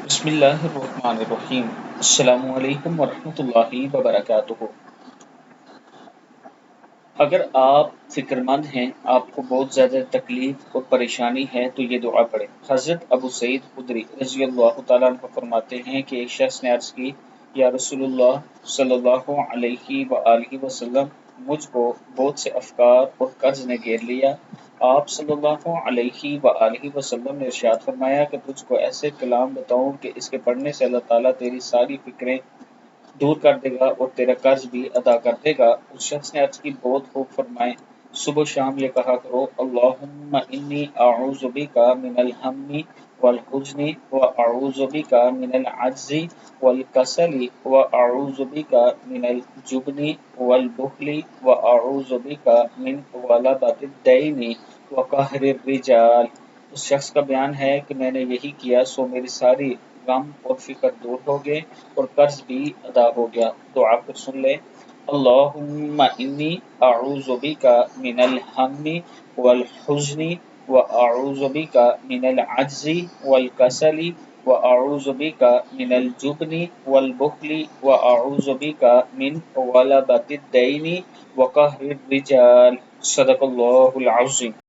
بسم اللہ الرحمن الرحیم۔ السلام علیکم ورحمۃ اللہ وبرکاتہ۔ اگر آپ فکر مند ہیں، آپ کو بہت زیادہ تکلیف اور پریشانی ہے تو یہ دعا پڑھیں۔ حضرت ابو سعید خدری رضی اللہ تعالیٰ عنہ فرماتے ہیں کہ ایک شخص نے عرض کی، یا رسول اللہ صلی اللہ علیہ وآلہ وسلم، مجھ کو بہت سے افکار اور قرض نے گھیر لیا۔ آپ صلی اللہ علیہ وآلہ وسلم نے ارشاد فرمایا کہ تجھ کو ایسے کلام بتاؤں کہ اس کے پڑھنے سے اللہ تعالیٰ تیری ساری فکریں دور کر دے گا اور تیرا قرض بھی ادا کر دے گا۔ اس شخص نے عرض کی، بہت خوب، فرمائیں۔ صبح و شام یہ کہا کرو، اللہم انی اعوذ بک من الہم والحزن واعوذ بک من العجز والکسل واعوذ بک من الجبن والبخل واعوذ بک من غلبۃ الدین وقہر الرجال۔ اس شخص کا بیان ہے کہ میں نے یہی کیا سو میری ساری غم اور فکر دور ہو گئے اور قرض بھی ادا ہو گیا۔ دعا پھر سن لیں۔ اللہم انی اعوذ بک من الہم والحزن واعوذ بک من العجز والکسل واعوذ بک من الجبن والبخل واعوذ بک من غلبۃ الدین وقہر الرجال۔ صدق اللہ العظیم۔